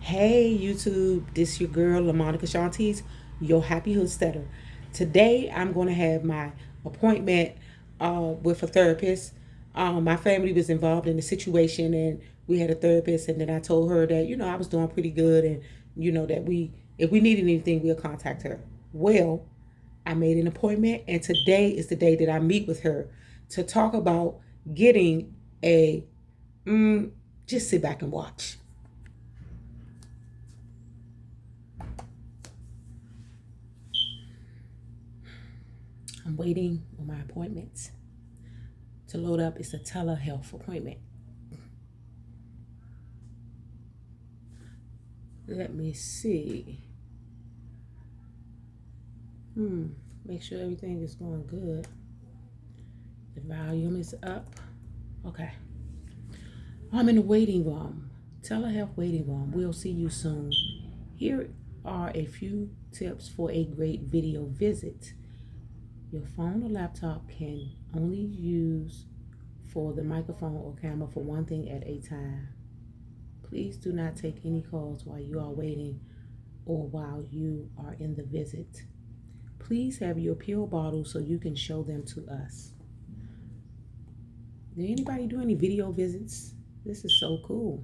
Hey YouTube, this your girl LaMonica J, your happy Hoodsteader. Today I'm going to have my appointment with a therapist. My family was involved in the situation and we had a therapist, and then I told her that I was doing pretty good, and that if we needed anything we'll contact her. Well, I made an appointment, and today is the day that I meet with her to talk about getting a just sit back and watch. I'm waiting on my appointments to load up. It's a telehealth appointment. Let me see. Make sure everything is going good. The volume is up. Okay. I'm in the waiting room. Telehealth waiting room. We'll see you soon. Here are a few tips for a great video visit. Your phone or laptop can only use for the microphone or camera for one thing at a time. Please do not take any calls while you are waiting or while you are in the visit. Please have your pill bottles so you can show them to us. Did anybody do any video visits? This is so cool.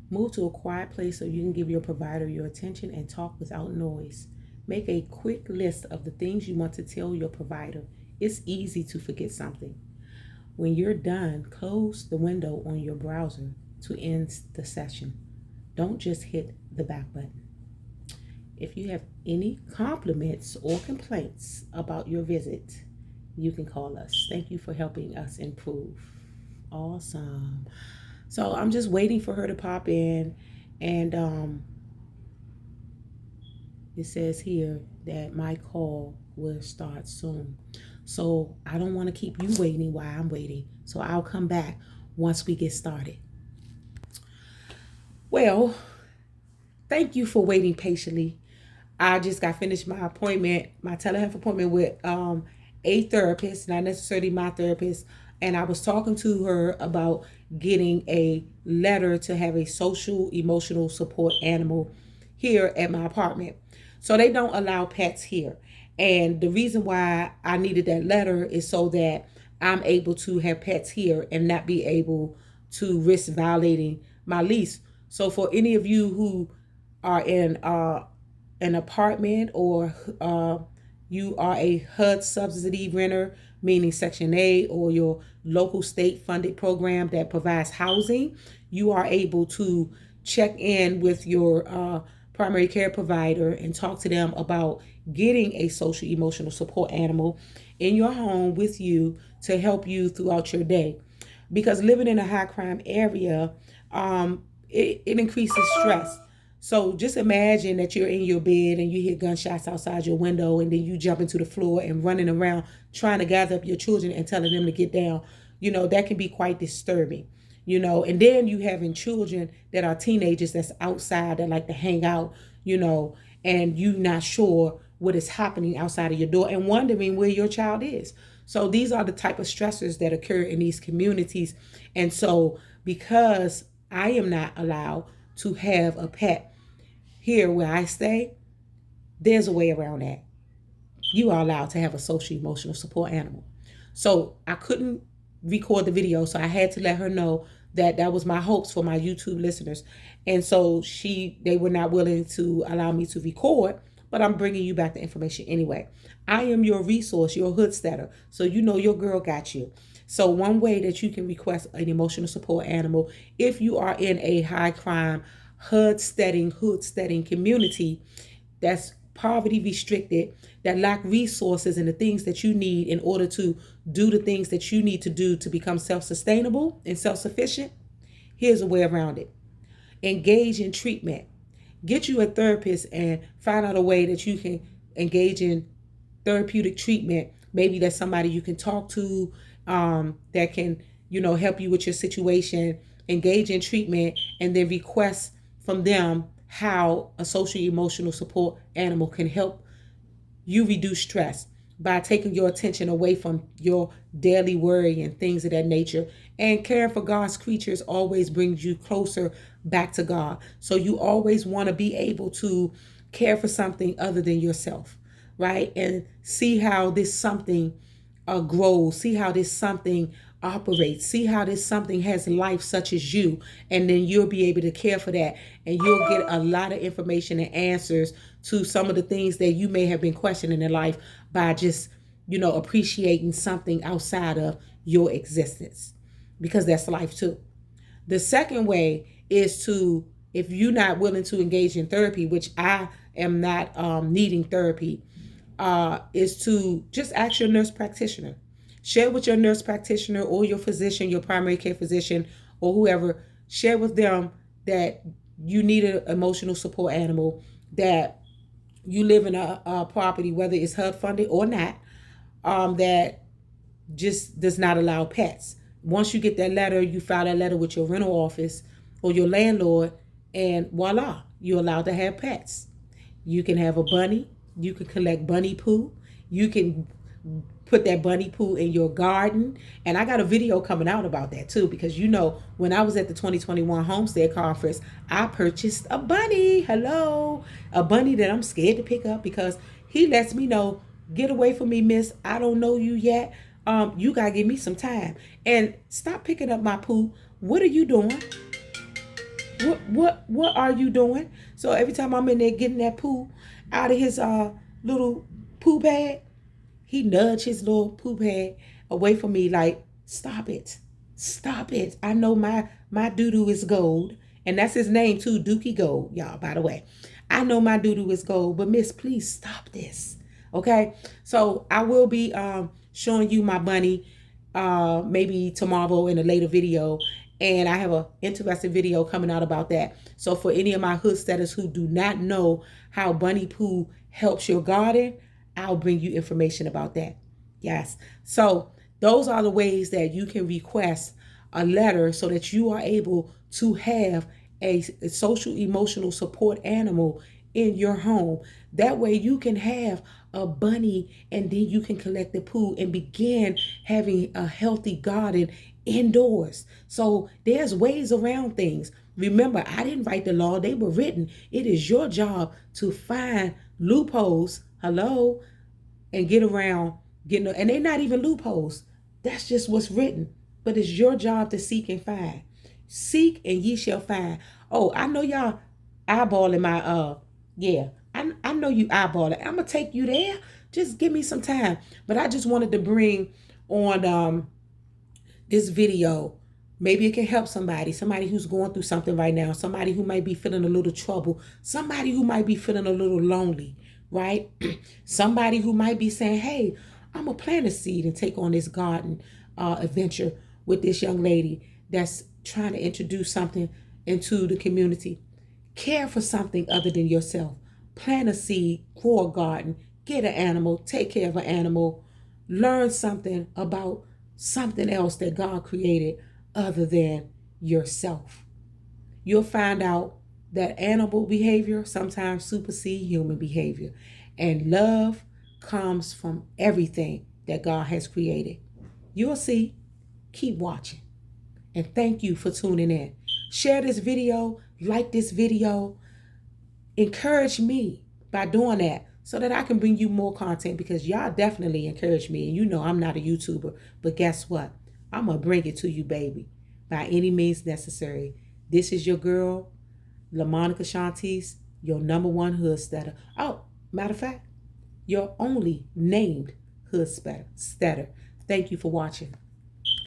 Move to a quiet place so you can give your provider your attention and talk without noise. Make a quick list of the things you want to tell your provider. It's easy to forget something. When you're done, close the window on your browser to end the session. Don't just hit the back button. If you have any compliments or complaints about your visit, you can call us. Thank you for helping us improve. Awesome. So I'm just waiting for her to pop in, and it says here that my call will start soon. So I don't want to keep you waiting while I'm waiting. So I'll come back once we get started. Well, thank you for waiting patiently. I just got finished my appointment, my telehealth appointment with a therapist, not necessarily my therapist. And I was talking to her about getting a letter to have a social emotional support animal here at my apartment. So they don't allow pets here. And the reason why I needed that letter is so that I'm able to have pets here and not be able to risk violating my lease. So for any of you who are in an apartment, or you are a HUD subsidy renter, meaning Section 8, or your local state funded program that provides housing, you are able to check in with your primary care provider and talk to them about getting a social emotional support animal in your home with you to help you throughout your day. Because living in a high crime area, it increases stress. So just imagine that you're in your bed and you hear gunshots outside your window, and then you jump into the floor and running around trying to gather up your children and telling them to get down. That can be quite disturbing. And then you having children that are teenagers that's outside that like to hang out, and you not sure what is happening outside of your door and wondering where your child is. So these are the type of stressors that occur in these communities. And so because I am not allowed to have a pet here where I stay, there's a way around that. You are allowed to have a social emotional support animal. So I couldn't record the video, so I had to let her know that that was my hopes for my YouTube listeners. And so they were not willing to allow me to record, but I'm bringing you back the information anyway. I am your resource, your Hoodsteader, so your girl got you. So one way that you can request an emotional support animal, if you are in a high crime Hoodsteading community that's poverty restricted, that lack resources and the things that you need in order to do the things that you need to do to become self-sustainable and self-sufficient, here's a way around it. Engage in treatment. Get you a therapist and find out a way that you can engage in therapeutic treatment. Maybe that's somebody you can talk to that can, help you with your situation. Engage in treatment and then request from them how a social emotional support animal can help you reduce stress. by taking your attention away from your daily worry and things of that nature. And caring for God's creatures always brings you closer back to God. So you always want to be able to care for something other than yourself, right? And see how this something grows, see how this something operates, see how this something has life such as you, and then you'll be able to care for that, and you'll get a lot of information and answers to some of the things that you may have been questioning in life by just, appreciating something outside of your existence, because that's life too. The second way is to, if you're not willing to engage in therapy, which I am not needing therapy, is to just ask your nurse practitioner. Share with your nurse practitioner or your physician, your primary care physician, or whoever. Share with them that you need an emotional support animal, that you live in a property, whether it's HUD funded or not, that just does not allow pets. Once you get that letter, you file that letter with your rental office or your landlord, and voila, you're allowed to have pets. You can have a bunny. You can collect bunny poo. You can put that bunny poo in your garden. And I got a video coming out about that too, because when I was at the 2021 Homestead Conference, I purchased a bunny. Hello. A bunny that I'm scared to pick up because he lets me know, get away from me, miss. I don't know you yet. You gotta give me some time. And stop picking up my poo. What are you doing? What are you doing? So every time I'm in there getting that poo out of his little poo bag, he nudged his little poo bag away from me like, stop it. Stop it. I know my doo-doo is gold. And that's his name too, Dookie Gold, y'all, by the way. I know my doo-doo is gold, but miss, please stop this. Okay? So I will be showing you my bunny maybe tomorrow in a later video. And I have an interesting video coming out about that. So for any of my Hoodsteaders who do not know how bunny poo helps your garden, I'll bring you information about that. Yes. So those are the ways that you can request a letter so that you are able to have a social emotional support animal in your home. That way you can have a bunny, and then you can collect the poo and begin having a healthy garden indoors. So there's ways around things. Remember, I didn't write the law. They were written. It is your job to find loopholes, hello, and get around getting, and they're not even loopholes. That's just what's written. But it's your job to seek and find. Seek and ye shall find. Oh, I know y'all eyeballing my yeah. I know you eyeballing. I'm gonna take you there. Just give me some time. But I just wanted to bring on this video. Maybe it can help somebody who's going through something right now, somebody who might be feeling a little trouble, somebody who might be feeling a little lonely, right? Somebody who might be saying, hey, I'm gonna plant a seed and take on this garden adventure with this young lady that's trying to introduce something into the community. Care for something other than yourself. Plant a seed, grow a garden, get an animal, take care of an animal, learn something about something else that God created other than yourself. You'll find out that animal behavior sometimes supersedes human behavior. And love comes from everything that God has created. You'll see. Keep watching. And thank you for tuning in. Share this video, like this video. Encourage me by doing that so that I can bring you more content, because y'all definitely encourage me. And I'm not a YouTuber, but guess what? I'm going to bring it to you, baby, by any means necessary. This is your girl, LaMonica J, your #1 Hoodsteader. Oh, matter of fact, your only named Hoodsteader. Thank you for watching.